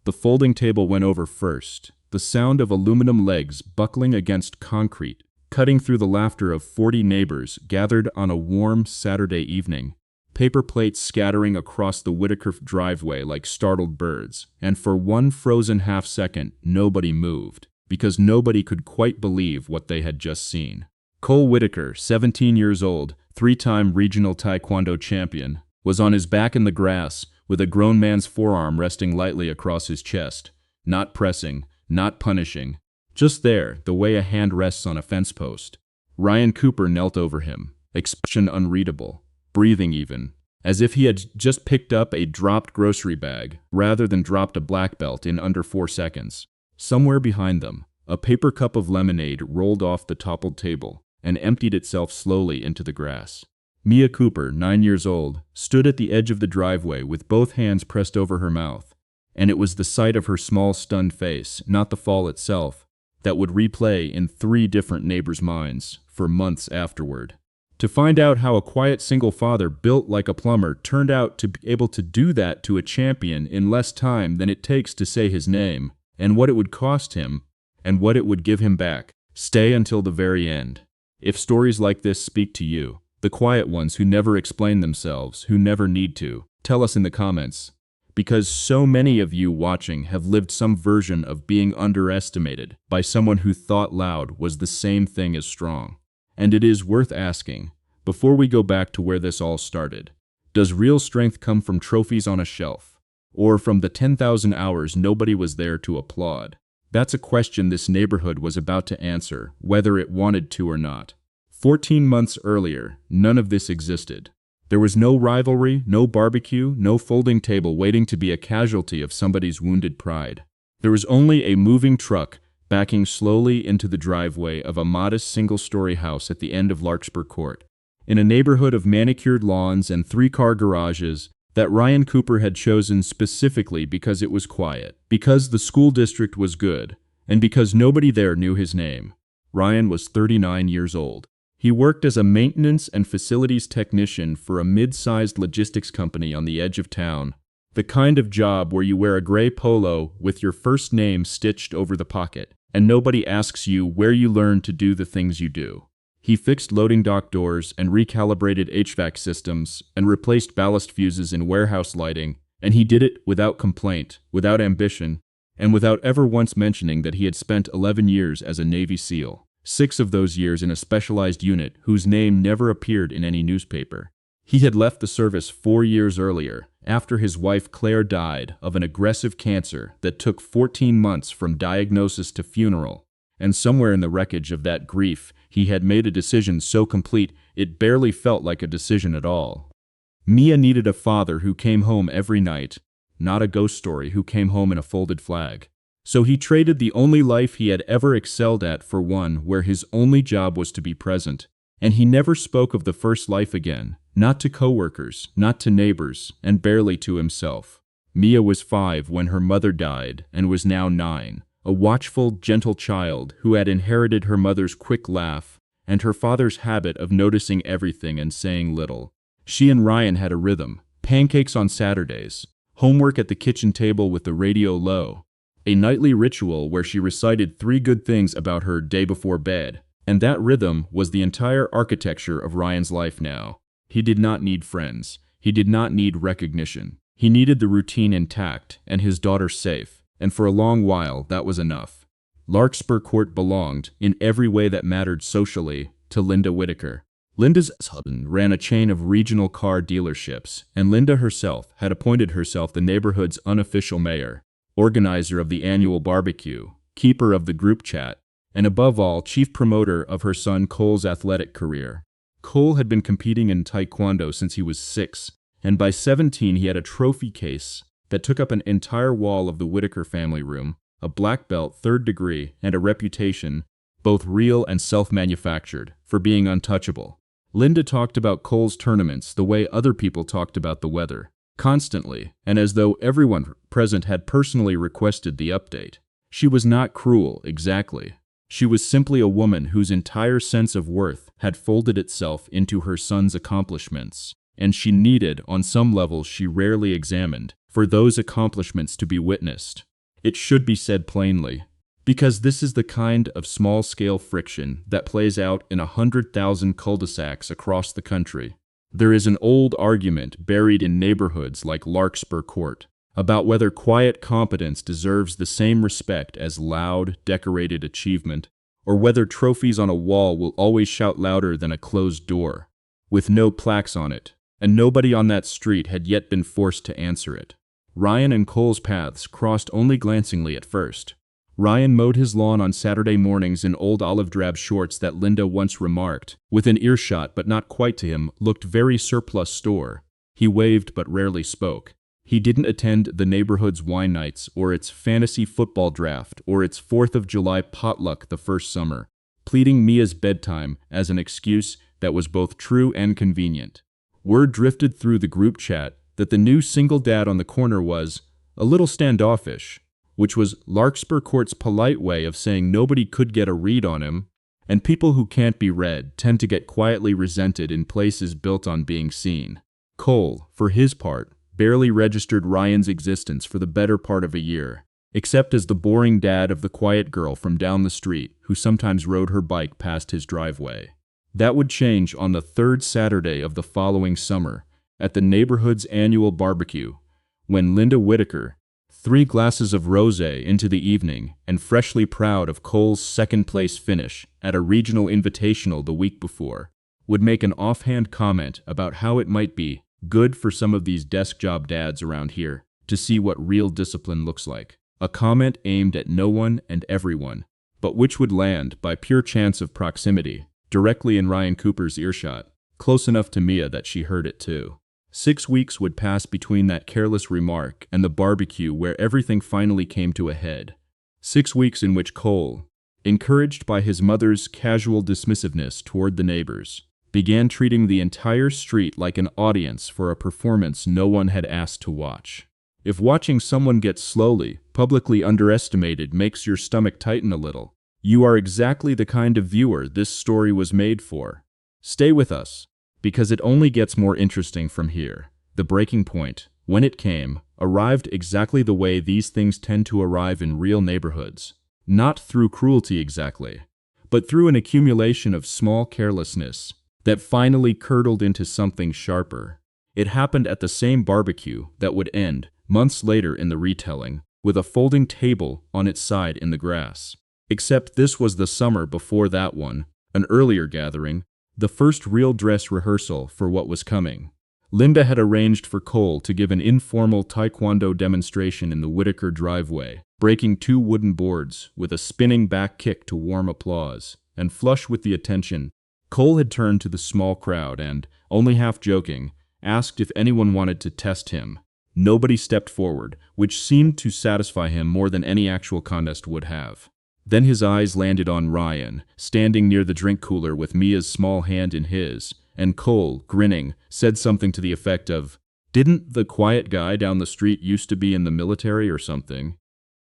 The folding table went over first, the sound of aluminum legs buckling against concrete, cutting through the laughter of 40 neighbors gathered on a warm Saturday evening. Paper plates scattering across the Whitaker driveway like startled birds, and for one frozen half-second, nobody moved, because nobody could quite believe what they had just seen. Cole Whitaker, 17 years old, three-time regional taekwondo champion, was on his back in the grass, with a grown man's forearm resting lightly across his chest, not pressing, not punishing, just there, the way a hand rests on a fence post. Ryan Cooper knelt over him, expression unreadable, breathing even, as if he had just picked up a dropped grocery bag, rather than dropped a black belt in under 4 seconds. Somewhere behind them, a paper cup of lemonade rolled off the toppled table and emptied itself slowly into the grass. Mia Cooper, 9 years old, stood at the edge of the driveway with both hands pressed over her mouth, and it was the sight of her small, stunned face, not the fall itself, that would replay in 3 different neighbors' minds for months afterward. To find out how a quiet single father built like a plumber turned out to be able to do that to a champion in less time than it takes to say his name, and what it would cost him, and what it would give him back, stay until the very end. If stories like this speak to you, the quiet ones who never explain themselves, who never need to, tell us in the comments. Because so many of you watching have lived some version of being underestimated by someone who thought loud was the same thing as strong. And it is worth asking, before we go back to where this all started, does real strength come from trophies on a shelf? Or from the 10,000 hours nobody was there to applaud? That's a question this neighborhood was about to answer, whether it wanted to or not. 14 months earlier, none of this existed. There was no rivalry, no barbecue, no folding table waiting to be a casualty of somebody's wounded pride. There was only a moving truck backing slowly into the driveway of a modest single-story house at the end of Larkspur Court, in a neighborhood of manicured lawns and 3-car garages that Ryan Cooper had chosen specifically because it was quiet, because the school district was good, and because nobody there knew his name. Ryan was 39 years old. He worked as a maintenance and facilities technician for a mid-sized logistics company on the edge of town, the kind of job where you wear a gray polo with your first name stitched over the pocket, and nobody asks you where you learned to do the things you do. He fixed loading dock doors and recalibrated HVAC systems and replaced ballast fuses in warehouse lighting, and he did it without complaint, without ambition, and without ever once mentioning that he had spent 11 years as a Navy SEAL. 6 of those years in a specialized unit whose name never appeared in any newspaper. He had left the service 4 years earlier, after his wife Claire died of an aggressive cancer that took 14 months from diagnosis to funeral, and somewhere in the wreckage of that grief, he had made a decision so complete it barely felt like a decision at all. Mia needed a father who came home every night, not a ghost story who came home in a folded flag. So he traded the only life he had ever excelled at for one where his only job was to be present. And he never spoke of the first life again, not to coworkers, not to neighbors, and barely to himself. Mia was 5 when her mother died and was now 9, a watchful, gentle child who had inherited her mother's quick laugh and her father's habit of noticing everything and saying little. She and Ryan had a rhythm: pancakes on Saturdays, homework at the kitchen table with the radio low, a nightly ritual where she recited 3 good things about her day before bed, and that rhythm was the entire architecture of Ryan's life now. He did not need friends. He did not need recognition. He needed the routine intact and his daughter safe, and for a long while that was enough. Larkspur Court belonged, in every way that mattered socially, to Linda Whitaker. Linda's husband ran a chain of regional car dealerships, and Linda herself had appointed herself the neighborhood's unofficial mayor, organizer of the annual barbecue, keeper of the group chat, and above all, chief promoter of her son Cole's athletic career. Cole had been competing in taekwondo since he was 6, and by 17 he had a trophy case that took up an entire wall of the Whitaker family room, a black belt 3rd degree, and a reputation, both real and self-manufactured, for being untouchable. Linda talked about Cole's tournaments the way other people talked about the weather, constantly, and as though everyone present had personally requested the update. She was not cruel, exactly. She was simply a woman whose entire sense of worth had folded itself into her son's accomplishments, and she needed, on some levels she rarely examined, for those accomplishments to be witnessed. It should be said plainly. Because this is the kind of small-scale friction that plays out in 100,000 cul-de-sacs across the country. There is an old argument buried in neighborhoods like Larkspur Court about whether quiet competence deserves the same respect as loud, decorated achievement, or whether trophies on a wall will always shout louder than a closed door, with no plaques on it, and nobody on that street had yet been forced to answer it. Ryan and Cole's paths crossed only glancingly at first. Ryan mowed his lawn on Saturday mornings in old olive-drab shorts that Linda once remarked, within earshot but not quite to him, looked very surplus store. He waved but rarely spoke. He didn't attend the neighborhood's wine nights or its fantasy football draft or its 4th of July potluck the first summer, pleading Mia's bedtime as an excuse that was both true and convenient. Word drifted through the group chat that the new single dad on the corner was a little standoffish, which was Larkspur Court's polite way of saying nobody could get a read on him, and people who can't be read tend to get quietly resented in places built on being seen. Cole, for his part, barely registered Ryan's existence for the better part of a year, except as the boring dad of the quiet girl from down the street who sometimes rode her bike past his driveway. That would change on the 3rd Saturday of the following summer, at the neighborhood's annual barbecue, when Linda Whitaker, 3 glasses of rosé into the evening, and freshly proud of Cole's second-place finish at a regional invitational the week before, would make an offhand comment about how it might be good for some of these desk job dads around here to see what real discipline looks like. A comment aimed at no one and everyone, but which would land, by pure chance of proximity, directly in Ryan Cooper's earshot, close enough to Mia that she heard it too. 6 weeks would pass between that careless remark and the barbecue where everything finally came to a head. 6 weeks in which Cole, encouraged by his mother's casual dismissiveness toward the neighbors, began treating the entire street like an audience for a performance no one had asked to watch. If watching someone get slowly, publicly underestimated makes your stomach tighten a little, you are exactly the kind of viewer this story was made for. Stay with us, because it only gets more interesting from here. The breaking point, when it came, arrived exactly the way these things tend to arrive in real neighborhoods. Not through cruelty exactly, but through an accumulation of small carelessness that finally curdled into something sharper. It happened at the same barbecue that would end, months later in the retelling, with a folding table on its side in the grass. Except this was the summer before that one, an earlier gathering, the first real dress rehearsal for what was coming. Linda had arranged for Cole to give an informal taekwondo demonstration in the Whitaker driveway, breaking 2 wooden boards with a spinning back kick to warm applause, and flush with the attention, Cole had turned to the small crowd and, only half joking, asked if anyone wanted to test him. Nobody stepped forward, which seemed to satisfy him more than any actual contest would have. Then his eyes landed on Ryan, standing near the drink cooler with Mia's small hand in his, and Cole, grinning, said something to the effect of, "Didn't the quiet guy down the street used to be in the military or something?"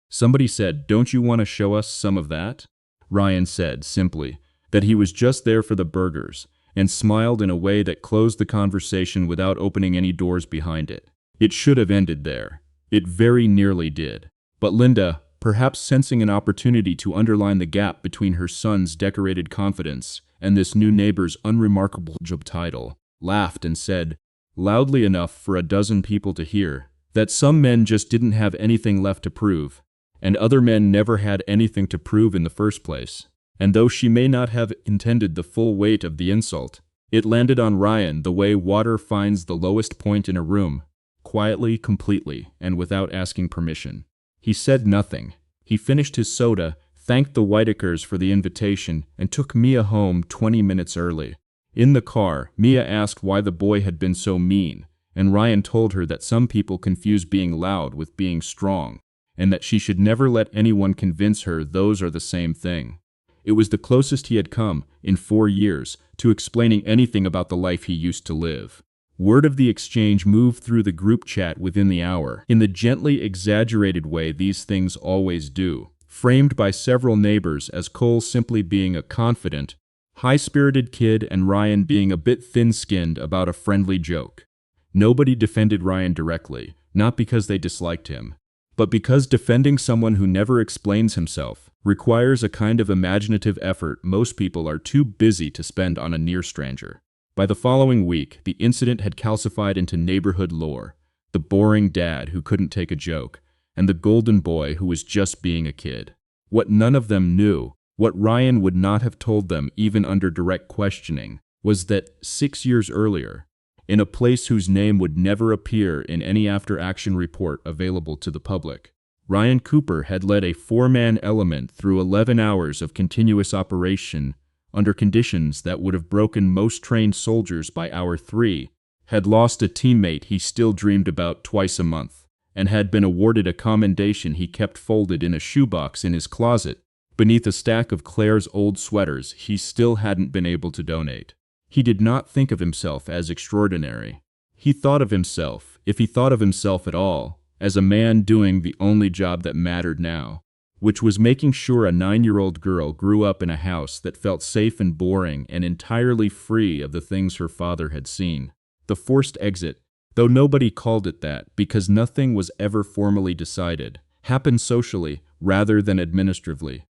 Somebody said, "Don't you want to show us some of that?" Ryan said, simply, that he was just there for the burgers, and smiled in a way that closed the conversation without opening any doors behind it. It should have ended there. It very nearly did. But Linda, perhaps sensing an opportunity to underline the gap between her son's decorated confidence and this new neighbor's unremarkable job title, laughed and said, loudly enough for a dozen people to hear, that some men just didn't have anything left to prove, and other men never had anything to prove in the first place. And though she may not have intended the full weight of the insult, it landed on Ryan the way water finds the lowest point in a room, quietly, completely, and without asking permission. He said nothing. He finished his soda, thanked the Whitakers for the invitation, and took Mia home 20 minutes early. In the car, Mia asked why the boy had been so mean, and Ryan told her that some people confuse being loud with being strong, and that she should never let anyone convince her those are the same thing. It was the closest he had come, in 4 years, to explaining anything about the life he used to live. Word of the exchange moved through the group chat within the hour, in the gently exaggerated way these things always do, framed by several neighbors as Cole simply being a confident, high-spirited kid and Ryan being a bit thin-skinned about a friendly joke. Nobody defended Ryan directly, not because they disliked him, But because defending someone who never explains himself requires a kind of imaginative effort most people are too busy to spend on a near stranger. By the following week, the incident had calcified into neighborhood lore: the boring dad who couldn't take a joke, and the golden boy who was just being a kid. What none of them knew, what Ryan would not have told them even under direct questioning, was that 6 years earlier, in a place whose name would never appear in any after-action report available to the public, Ryan Cooper had led a four-man element through 11 hours of continuous operation under conditions that would have broken most trained soldiers by hour 3, had lost a teammate he still dreamed about twice a month, and had been awarded a commendation he kept folded in a shoebox in his closet beneath a stack of Claire's old sweaters he still hadn't been able to donate. He did not think of himself as extraordinary. He thought of himself, if he thought of himself at all, as a man doing the only job that mattered now, which was making sure a 9-year-old girl grew up in a house that felt safe and boring and entirely free of the things her father had seen. The forced exit, though nobody called it that because nothing was ever formally decided, happened socially rather than administratively.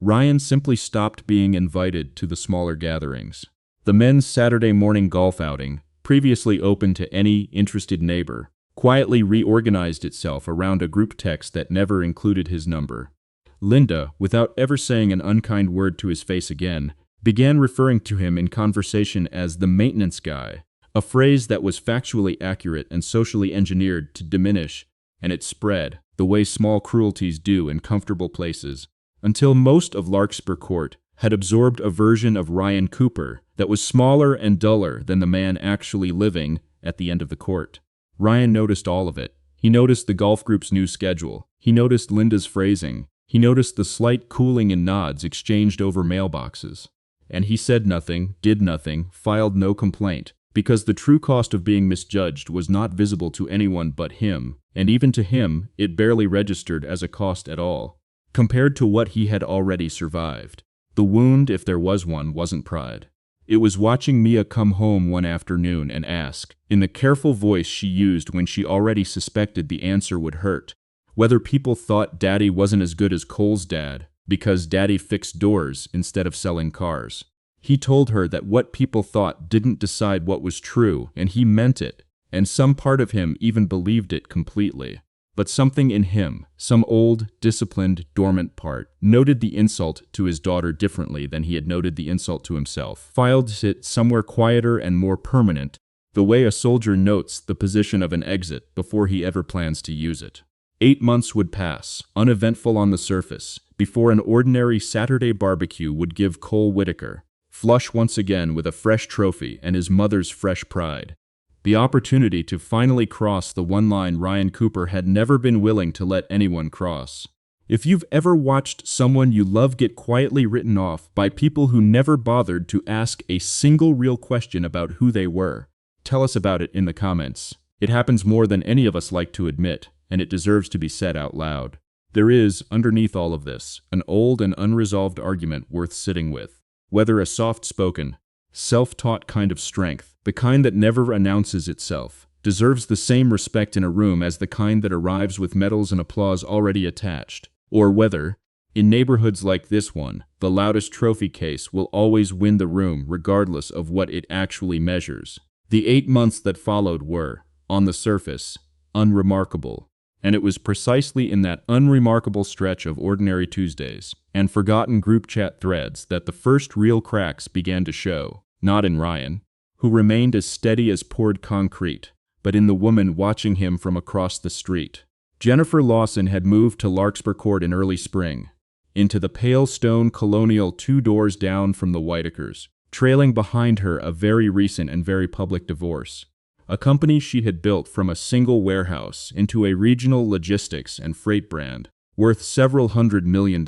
Ryan simply stopped being invited to the smaller gatherings. The men's Saturday morning golf outing, previously open to any interested neighbor, quietly reorganized itself around a group text that never included his number. Linda, without ever saying an unkind word to his face again, began referring to him in conversation as the maintenance guy, a phrase that was factually accurate and socially engineered to diminish, and it spread, the way small cruelties do in comfortable places, until most of Larkspur Court had absorbed a version of Ryan Cooper that was smaller and duller than the man actually living at the end of the court. Ryan noticed all of it. He noticed the golf group's new schedule. He noticed Linda's phrasing. He noticed the slight cooling and nods exchanged over mailboxes. And he said nothing, did nothing, filed no complaint, because the true cost of being misjudged was not visible to anyone but him, and even to him, it barely registered as a cost at all, compared to what he had already survived. The wound, if there was one, wasn't pride. It was watching Mia come home one afternoon and ask, in the careful voice she used when she already suspected the answer would hurt, whether people thought Daddy wasn't as good as Cole's dad because Daddy fixed doors instead of selling cars. He told her that what people thought didn't decide what was true, and he meant it, and some part of him even believed it completely. But something in him, some old, disciplined, dormant part, noted the insult to his daughter differently than he had noted the insult to himself, filed it somewhere quieter and more permanent, the way a soldier notes the position of an exit before he ever plans to use it. 8 months would pass, uneventful on the surface, before an ordinary Saturday barbecue would give Cole Whitaker, flush once again with a fresh trophy and his mother's fresh pride, the opportunity to finally cross the one line Ryan Cooper had never been willing to let anyone cross. If you've ever watched someone you love get quietly written off by people who never bothered to ask a single real question about who they were, tell us about it in the comments. It happens more than any of us like to admit, and it deserves to be said out loud. There is, underneath all of this, an old and unresolved argument worth sitting with. Whether a soft-spoken, self-taught kind of strength, the kind that never announces itself, deserves the same respect in a room as the kind that arrives with medals and applause already attached, or whether, in neighborhoods like this one, the loudest trophy case will always win the room regardless of what it actually measures. The 8 months that followed were, on the surface, unremarkable, and it was precisely in that unremarkable stretch of ordinary Tuesdays and forgotten group chat threads that the first real cracks began to show, not in Ryan, who remained as steady as poured concrete, but in the woman watching him from across the street. Jennifer Lawson had moved to Larkspur Court in early spring, into the pale stone colonial 2 doors down from the Whitakers, trailing behind her a very recent and very public divorce, a company she had built from a single warehouse into a regional logistics and freight brand, worth several $100 million,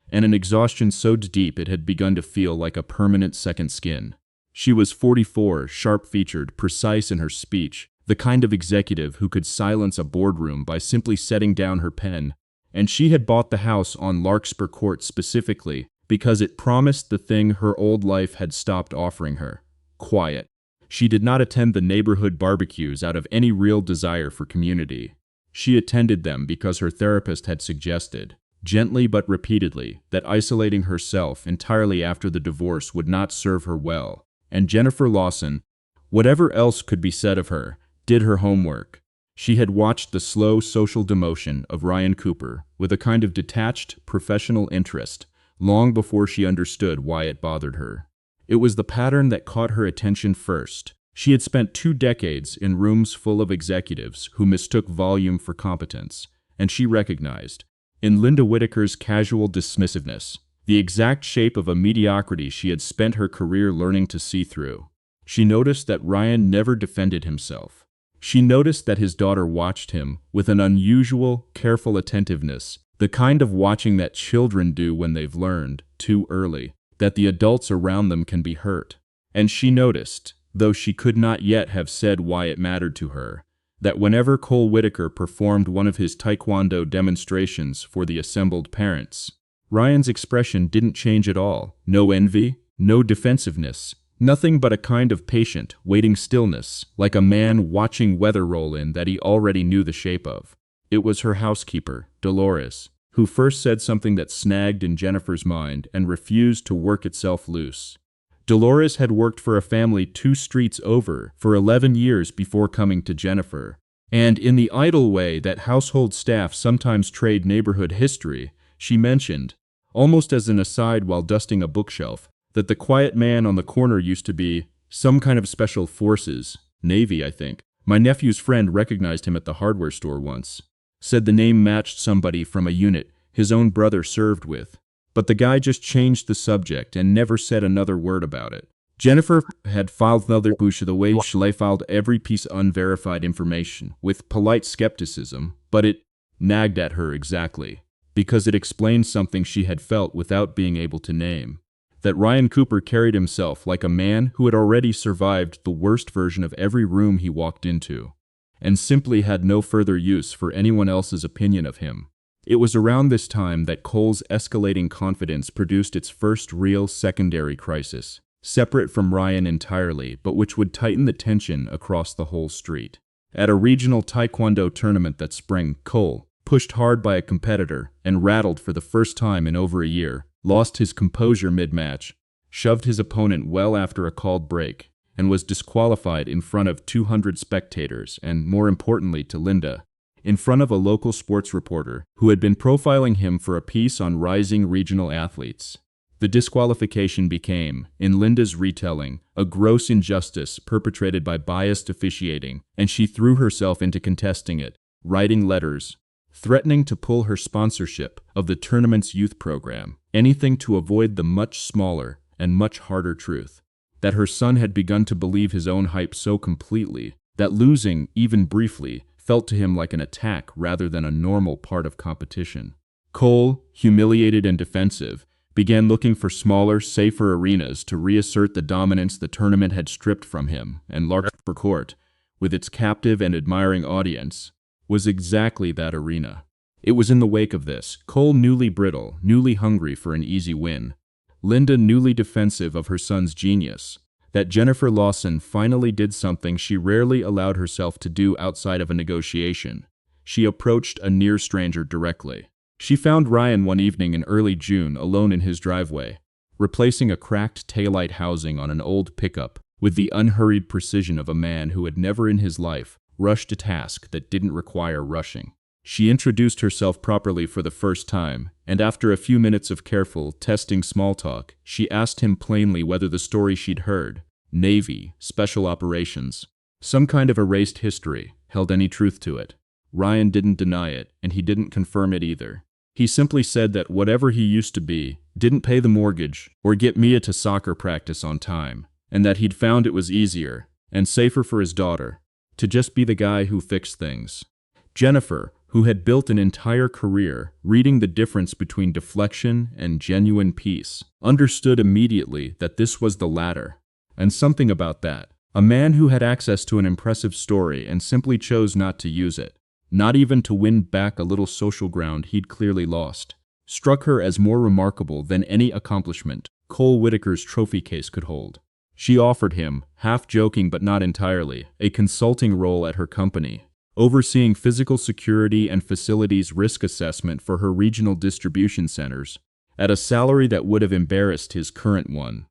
and an exhaustion so deep it had begun to feel like a permanent second skin. She was 44, sharp-featured, precise in her speech, the kind of executive who could silence a boardroom by simply setting down her pen, and she had bought the house on Larkspur Court specifically because it promised the thing her old life had stopped offering her: quiet. She did not attend the neighborhood barbecues out of any real desire for community. She attended them because her therapist had suggested, gently but repeatedly, that isolating herself entirely after the divorce would not serve her well. And Jennifer Lawson, whatever else could be said of her, did her homework. She had watched the slow social demotion of Ryan Cooper with a kind of detached, professional interest, long before she understood why it bothered her. It was the pattern that caught her attention first. She had spent 2 decades in rooms full of executives who mistook volume for competence, and she recognized, in Linda Whitaker's casual dismissiveness, the exact shape of a mediocrity she had spent her career learning to see through. She noticed that Ryan never defended himself. She noticed that his daughter watched him with an unusual, careful attentiveness, the kind of watching that children do when they've learned, too early, that the adults around them can be hurt. And she noticed, though she could not yet have said why it mattered to her, that whenever Cole Whitaker performed one of his taekwondo demonstrations for the assembled parents, Ryan's expression didn't change at all. No envy, no defensiveness, nothing but a kind of patient, waiting stillness, like a man watching weather roll in that he already knew the shape of. It was her housekeeper, Dolores, who first said something that snagged in Jennifer's mind and refused to work itself loose. Dolores had worked for a family 2 streets over for 11 years before coming to Jennifer, and in the idle way that household staff sometimes trade neighborhood history, she mentioned, almost as an aside while dusting a bookshelf, that the quiet man on the corner used to be some kind of special forces, Navy, I think. My nephew's friend recognized him at the hardware store once. Said the name matched somebody from a unit his own brother served with. But the guy just changed the subject and never said another word about it. Jennifer had filed another push the way she filed every piece of unverified information, with polite skepticism, but it nagged at her exactly, because it explained something she had felt without being able to name. That Ryan Cooper carried himself like a man who had already survived the worst version of every room he walked into, and simply had no further use for anyone else's opinion of him. It was around this time that Cole's escalating confidence produced its first real secondary crisis, separate from Ryan entirely, but which would tighten the tension across the whole street. At a regional taekwondo tournament that spring, Cole, pushed hard by a competitor and rattled for the first time in over a year, lost his composure mid-match, shoved his opponent well after a called break, and was disqualified in front of 200 spectators and, more importantly to Linda, in front of a local sports reporter who had been profiling him for a piece on rising regional athletes. The disqualification became, in Linda's retelling, a gross injustice perpetrated by biased officiating, and she threw herself into contesting it, writing letters, threatening to pull her sponsorship of the tournament's youth program, anything to avoid the much smaller and much harder truth, that her son had begun to believe his own hype so completely that losing, even briefly, felt to him like an attack rather than a normal part of competition. Cole, humiliated and defensive, began looking for smaller, safer arenas to reassert the dominance the tournament had stripped from him, and Larkspur Court, with its captive and admiring audience, was exactly that arena. It was in the wake of this, Cole newly brittle, newly hungry for an easy win, Linda newly defensive of her son's genius, that Jennifer Lawson finally did something she rarely allowed herself to do outside of a negotiation. She approached a near stranger directly. She found Ryan one evening in early June alone in his driveway, replacing a cracked taillight housing on an old pickup with the unhurried precision of a man who had never in his life rushed a task that didn't require rushing. She introduced herself properly for the first time, and after a few minutes of careful, testing small talk, she asked him plainly whether the story she'd heard, Navy, Special Operations, some kind of erased history, held any truth to it. Ryan didn't deny it, and he didn't confirm it either. He simply said that whatever he used to be didn't pay the mortgage or get Mia to soccer practice on time, and that he'd found it was easier and safer for his daughter to just be the guy who fixed things. Jennifer, who had built an entire career reading the difference between deflection and genuine peace, understood immediately that this was the latter. And something about that, a man who had access to an impressive story and simply chose not to use it, not even to win back a little social ground he'd clearly lost, struck her as more remarkable than any accomplishment Cole Whitaker's trophy case could hold. She offered him, half joking but not entirely, a consulting role at her company, overseeing physical security and facilities risk assessment for her regional distribution centers, at a salary that would have embarrassed his current one.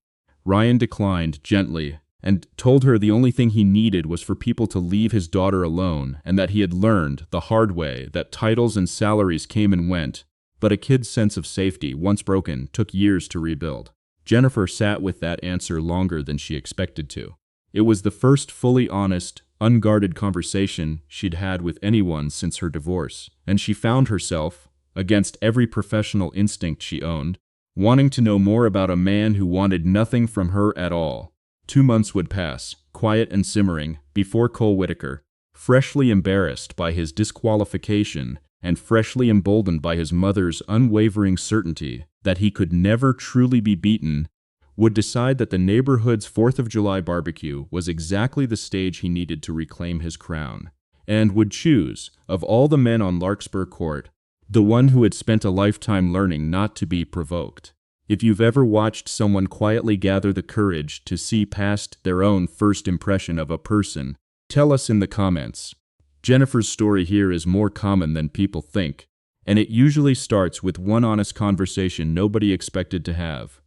Ryan declined gently and told her the only thing he needed was for people to leave his daughter alone and that he had learned the hard way that titles and salaries came and went, but a kid's sense of safety, once broken, took years to rebuild. Jennifer sat with that answer longer than she expected to. It was the first fully honest, unguarded conversation she'd had with anyone since her divorce, and she found herself, against every professional instinct she owned, wanting to know more about a man who wanted nothing from her at all. 2 months would pass, quiet and simmering, before Cole Whitaker, freshly embarrassed by his disqualification and freshly emboldened by his mother's unwavering certainty that he could never truly be beaten, would decide that the neighborhood's 4th of July barbecue was exactly the stage he needed to reclaim his crown, and would choose, of all the men on Larkspur Court, the one who had spent a lifetime learning not to be provoked. If you've ever watched someone quietly gather the courage to see past their own first impression of a person, tell us in the comments. Jennifer's story here is more common than people think, and it usually starts with one honest conversation nobody expected to have.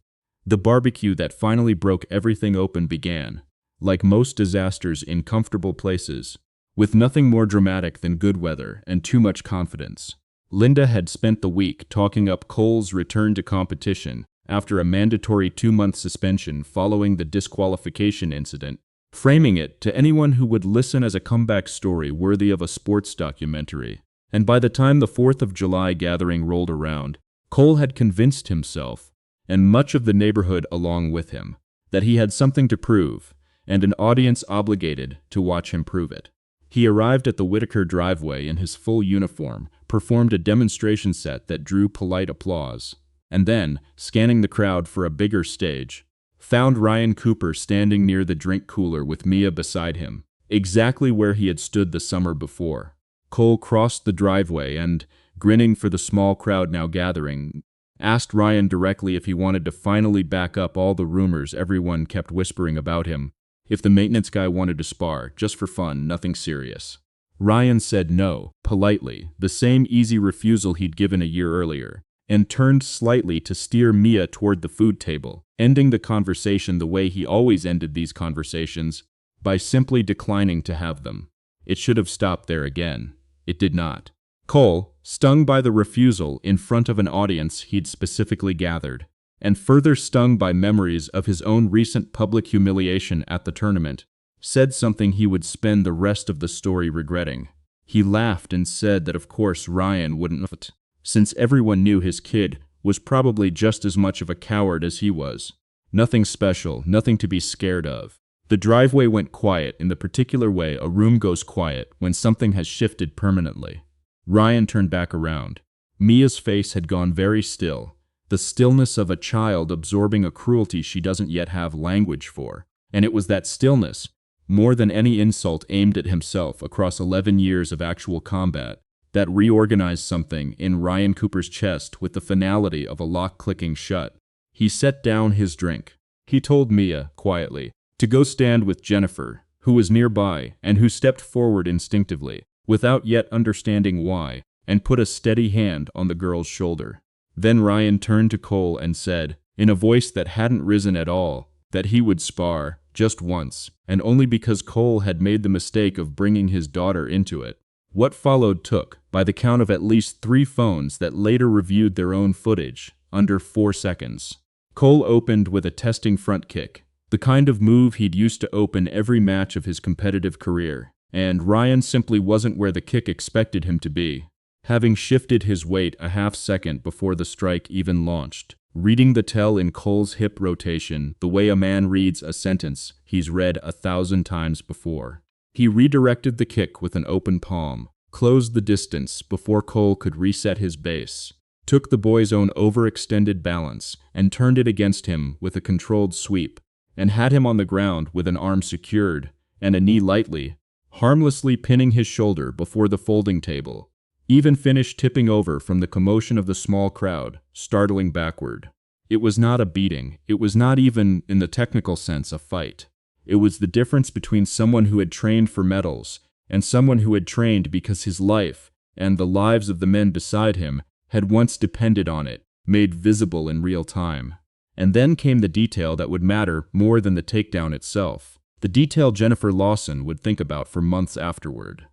The barbecue that finally broke everything open began, like most disasters in comfortable places, with nothing more dramatic than good weather and too much confidence. Linda had spent the week talking up Cole's return to competition after a mandatory 2-month suspension following the disqualification incident, framing it to anyone who would listen as a comeback story worthy of a sports documentary. And by the time the 4th of July gathering rolled around, Cole had convinced himself, and much of the neighborhood along with him, that he had something to prove, and an audience obligated to watch him prove it. He arrived at the Whitaker driveway in his full uniform, performed a demonstration set that drew polite applause, and then, scanning the crowd for a bigger stage, found Ryan Cooper standing near the drink cooler with Mia beside him, exactly where he had stood the summer before. Cole crossed the driveway and, grinning for the small crowd now gathering, asked Ryan directly if he wanted to finally back up all the rumors everyone kept whispering about him, if the maintenance guy wanted to spar, just for fun, nothing serious. Ryan said no, politely, the same easy refusal he'd given a year earlier, and turned slightly to steer Mia toward the food table, ending the conversation the way he always ended these conversations, by simply declining to have them. It should have stopped there again. It did not. Cole, stung by the refusal in front of an audience he'd specifically gathered, and further stung by memories of his own recent public humiliation at the tournament, said something he would spend the rest of the story regretting. He laughed and said that of course Ryan wouldn't have it, since everyone knew his kid was probably just as much of a coward as he was. Nothing special, nothing to be scared of. The driveway went quiet in the particular way a room goes quiet when something has shifted permanently. Ryan turned back around. Mia's face had gone very still, the stillness of a child absorbing a cruelty she doesn't yet have language for, and it was that stillness, more than any insult aimed at himself across 11 years of actual combat, that reorganized something in Ryan Cooper's chest with the finality of a lock clicking shut. He set down his drink. He told Mia, quietly, to go stand with Jennifer, who was nearby and who stepped forward instinctively, without yet understanding why, and put a steady hand on the girl's shoulder. Then Ryan turned to Cole and said, in a voice that hadn't risen at all, that he would spar, just once, and only because Cole had made the mistake of bringing his daughter into it. What followed took, by the count of at least 3 phones that later reviewed their own footage, under 4 seconds. Cole opened with a testing front kick, the kind of move he'd used to open every match of his competitive career, and Ryan simply wasn't where the kick expected him to be, having shifted his weight a half second before the strike even launched, reading the tell in Cole's hip rotation the way a man reads a sentence he's read 1,000 times before. He redirected the kick with an open palm, closed the distance before Cole could reset his base, took the boy's own overextended balance and turned it against him with a controlled sweep, and had him on the ground with an arm secured and a knee lightly, harmlessly pinning his shoulder before the folding table, even finished tipping over from the commotion of the small crowd, startling backward. It was not a beating. It was not even, in the technical sense, a fight. It was the difference between someone who had trained for medals and someone who had trained because his life, and the lives of the men beside him, had once depended on it, made visible in real time. And then came the detail that would matter more than the takedown itself. The detail Jennifer Lawson would think about for months afterward.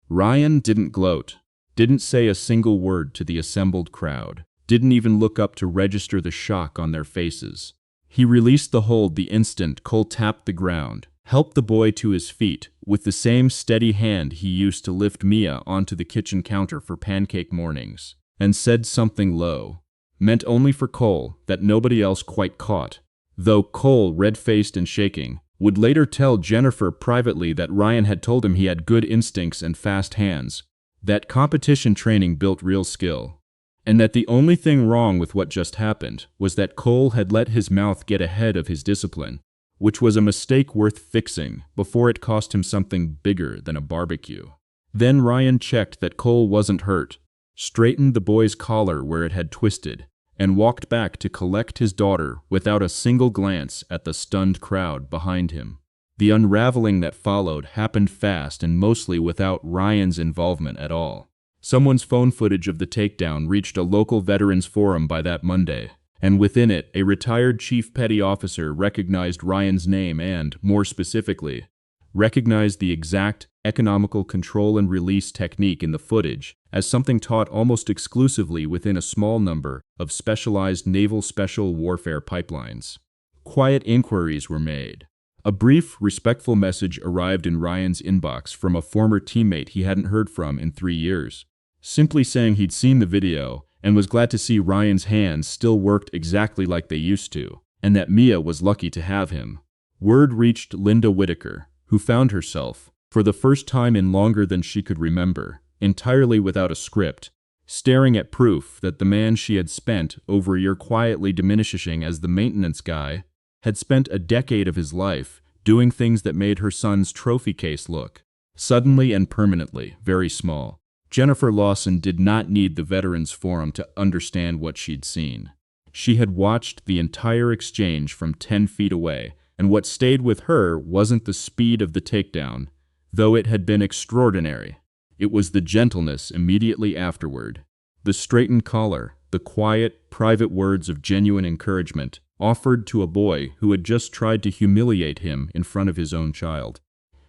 Ryan didn't gloat, didn't say a single word to the assembled crowd, didn't even look up to register the shock on their faces. He released the hold the instant Cole tapped the ground, helped the boy to his feet with the same steady hand he used to lift Mia onto the kitchen counter for pancake mornings, and said something low, meant only for Cole, that nobody else quite caught. Though Cole, red-faced and shaking, would later tell Jennifer privately that Ryan had told him he had good instincts and fast hands, that competition training built real skill, and that the only thing wrong with what just happened was that Cole had let his mouth get ahead of his discipline, which was a mistake worth fixing before it cost him something bigger than a barbecue. Then Ryan checked that Cole wasn't hurt, straightened the boy's collar where it had twisted, and walked back to collect his daughter without a single glance at the stunned crowd behind him. The unraveling that followed happened fast and mostly without Ryan's involvement at all. Someone's phone footage of the takedown reached a local veterans forum by that Monday, and within it, a retired chief petty officer recognized Ryan's name and, more specifically, recognized the exact economical control and release technique in the footage as something taught almost exclusively within a small number of specialized naval special warfare pipelines. Quiet inquiries were made. A brief, respectful message arrived in Ryan's inbox from a former teammate he hadn't heard from in 3 years, simply saying he'd seen the video and was glad to see Ryan's hands still worked exactly like they used to, and that Mia was lucky to have him. Word reached Linda Whitaker, who found herself, for the first time in longer than she could remember, entirely without a script, staring at proof that the man she had spent over a year quietly diminishing as the maintenance guy had spent a decade of his life doing things that made her son's trophy case look, suddenly and permanently, very small. Jennifer Lawson did not need the Veterans Forum to understand what she'd seen. She had watched the entire exchange from 10 feet away, and what stayed with her wasn't the speed of the takedown, though it had been extraordinary. It was the gentleness immediately afterward, the straightened collar, the quiet, private words of genuine encouragement offered to a boy who had just tried to humiliate him in front of his own child.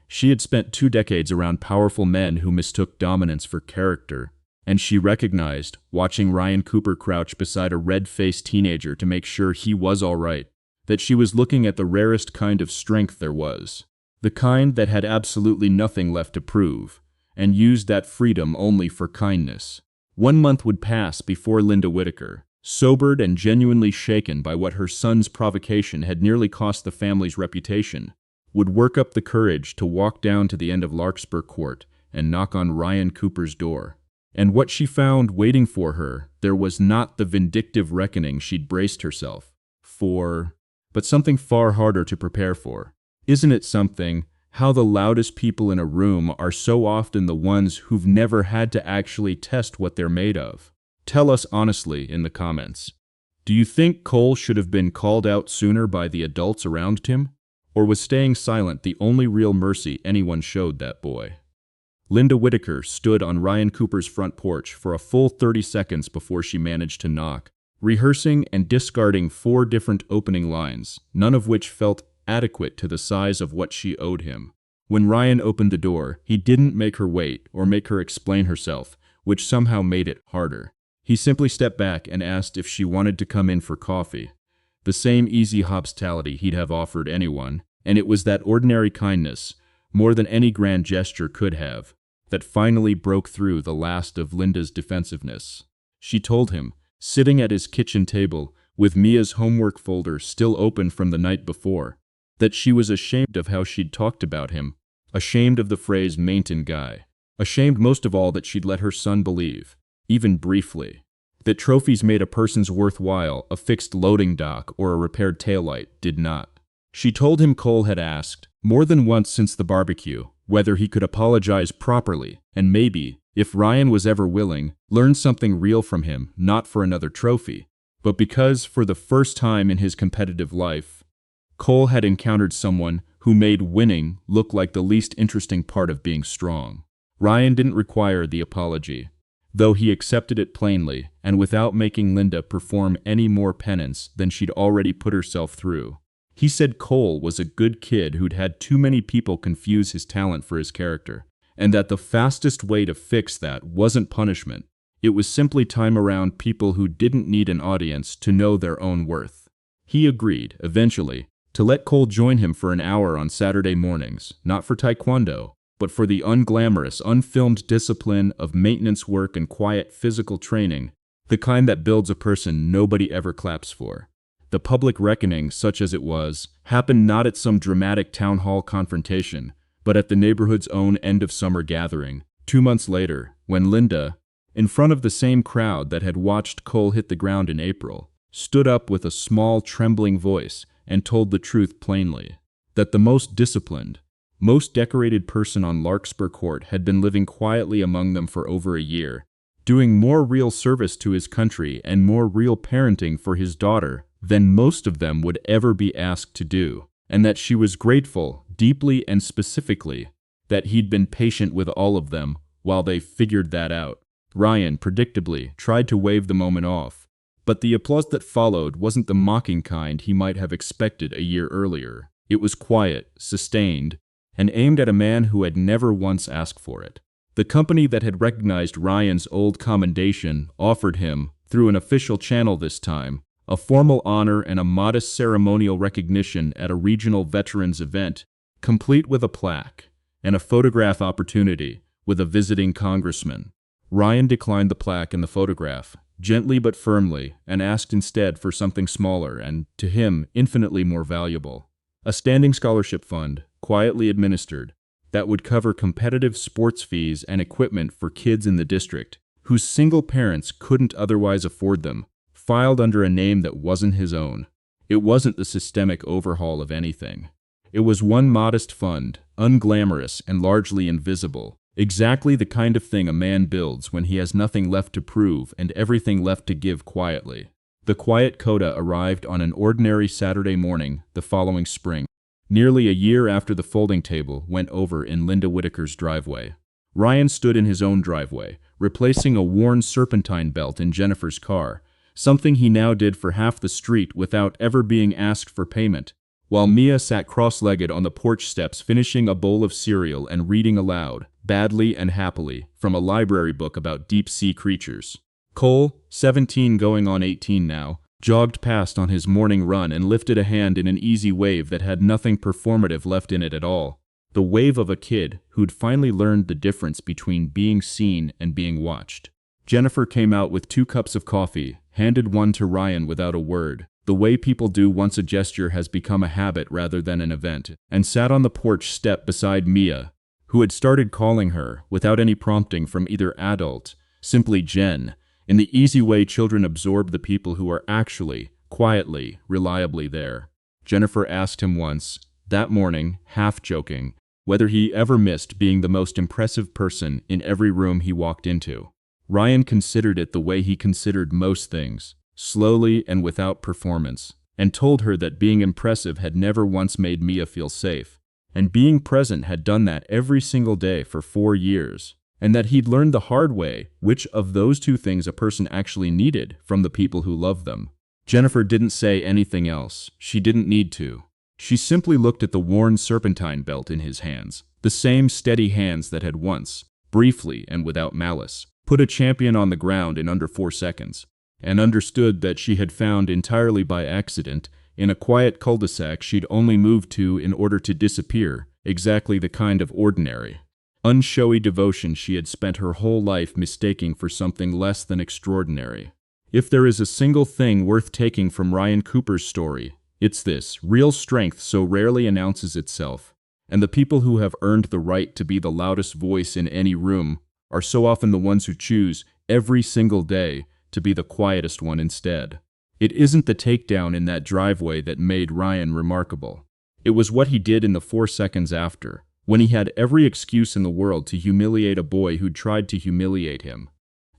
She had spent 2 decades around powerful men who mistook dominance for character, and she recognized, watching Ryan Cooper crouch beside a red-faced teenager to make sure he was all right, that she was looking at the rarest kind of strength there was, the kind that had absolutely nothing left to prove, and used that freedom only for kindness. 1 month would pass before Linda Whitaker, sobered and genuinely shaken by what her son's provocation had nearly cost the family's reputation, would work up the courage to walk down to the end of Larkspur Court and knock on Ryan Cooper's door. And what she found waiting for her there was not the vindictive reckoning she'd braced herself for, but something far harder to prepare for. Isn't it something how the loudest people in a room are so often the ones who've never had to actually test what they're made of? Tell us honestly in the comments. Do you think Cole should have been called out sooner by the adults around him? Or was staying silent the only real mercy anyone showed that boy? Linda Whitaker stood on Ryan Cooper's front porch for a full 30 seconds before she managed to knock, rehearsing and discarding 4 different opening lines, none of which felt adequate to the size of what she owed him. When Ryan opened the door, he didn't make her wait or make her explain herself, which somehow made it harder. He simply stepped back and asked if she wanted to come in for coffee. The same easy hospitality he'd have offered anyone, and it was that ordinary kindness, more than any grand gesture could have, that finally broke through the last of Linda's defensiveness. She told him, sitting at his kitchen table, with Mia's homework folder still open from the night before, that she was ashamed of how she'd talked about him, ashamed of the phrase "maintain guy," ashamed most of all that she'd let her son believe, even briefly, that trophies made a person's worthwhile, a fixed loading dock or a repaired taillight did not. She told him Cole had asked, more than once since the barbecue, whether he could apologize properly, and maybe, if Ryan was ever willing, learn something real from him, not for another trophy, but because, for the first time in his competitive life, Cole had encountered someone who made winning look like the least interesting part of being strong. Ryan didn't require the apology, though he accepted it plainly and without making Linda perform any more penance than she'd already put herself through. He said Cole was a good kid who'd had too many people confuse his talent for his character, and that the fastest way to fix that wasn't punishment. It was simply time around people who didn't need an audience to know their own worth. He agreed, eventually, to let Cole join him for an hour on Saturday mornings, not for taekwondo, but for the unglamorous, unfilmed discipline of maintenance work and quiet physical training, the kind that builds a person nobody ever claps for. The public reckoning, such as it was, happened not at some dramatic town hall confrontation, but at the neighborhood's own end-of-summer gathering, 2 months later, when Linda, in front of the same crowd that had watched Cole hit the ground in April, stood up with a small, trembling voice and told the truth plainly, that the most disciplined, most decorated person on Larkspur Court had been living quietly among them for over a year, doing more real service to his country and more real parenting for his daughter than most of them would ever be asked to do, and that she was grateful, deeply and specifically, that he'd been patient with all of them while they figured that out. Ryan, predictably, tried to wave the moment off, but the applause that followed wasn't the mocking kind he might have expected a year earlier. It was quiet, sustained, and aimed at a man who had never once asked for it. The company that had recognized Ryan's old commendation offered him, through an official channel this time, a formal honor and a modest ceremonial recognition at a regional veterans event, complete with a plaque and a photograph opportunity with a visiting congressman. Ryan declined the plaque and the photograph, gently but firmly, and asked instead for something smaller and, to him, infinitely more valuable. A standing scholarship fund, quietly administered, that would cover competitive sports fees and equipment for kids in the district, whose single parents couldn't otherwise afford them, filed under a name that wasn't his own. It wasn't the systemic overhaul of anything. It was one modest fund, unglamorous and largely invisible, exactly the kind of thing a man builds when he has nothing left to prove and everything left to give quietly. The quiet coda arrived on an ordinary Saturday morning the following spring, nearly a year after the folding table went over in Linda Whitaker's driveway. Ryan stood in his own driveway, replacing a worn serpentine belt in Jennifer's car, something he now did for half the street without ever being asked for payment, while Mia sat cross-legged on the porch steps finishing a bowl of cereal and reading aloud, badly and happily, from a library book about deep-sea creatures. Cole, 17 going on 18 now, jogged past on his morning run and lifted a hand in an easy wave that had nothing performative left in it at all. The wave of a kid who'd finally learned the difference between being seen and being watched. Jennifer came out with 2 cups of coffee, handed one to Ryan without a word, the way people do once a gesture has become a habit rather than an event, and sat on the porch step beside Mia, who had started calling her, without any prompting from either adult, simply Jen, in the easy way children absorb the people who are actually, quietly, reliably there. Jennifer asked him once, that morning, half joking, whether he ever missed being the most impressive person in every room he walked into. Ryan considered it the way he considered most things, slowly and without performance, and told her that being impressive had never once made Mia feel safe, and being present had done that every single day for 4 years, and that he'd learned the hard way which of those 2 things a person actually needed from the people who loved them. Jennifer didn't say anything else. She didn't need to. She simply looked at the worn serpentine belt in his hands, the same steady hands that had once, briefly and without malice, put a champion on the ground in under 4 seconds, and understood that she had found entirely by accident, in a quiet cul-de-sac she'd only moved to in order to disappear, exactly the kind of ordinary, unshowy devotion she had spent her whole life mistaking for something less than extraordinary. If there is a single thing worth taking from Ryan Cooper's story, it's this: real strength so rarely announces itself, and the people who have earned the right to be the loudest voice in any room are so often the ones who choose, every single day, to be the quietest one instead. It isn't the takedown in that driveway that made Ryan remarkable. It was what he did in the 4 seconds after, when he had every excuse in the world to humiliate a boy who'd tried to humiliate him,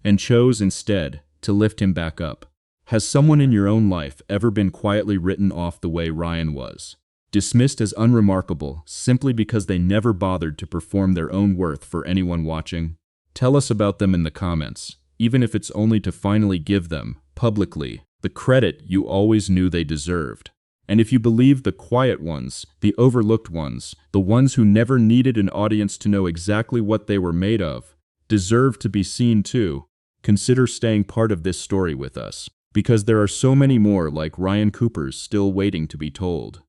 and chose instead to lift him back up. Has someone in your own life ever been quietly written off the way Ryan was? dismissed as unremarkable simply because they never bothered to perform their own worth for anyone watching? Tell us about them in the comments, even if it's only to finally give them, publicly, the credit you always knew they deserved. And if you believe the quiet ones, the overlooked ones, the ones who never needed an audience to know exactly what they were made of, deserve to be seen too, consider staying part of this story with us, because there are so many more like Ryan Cooper's still waiting to be told.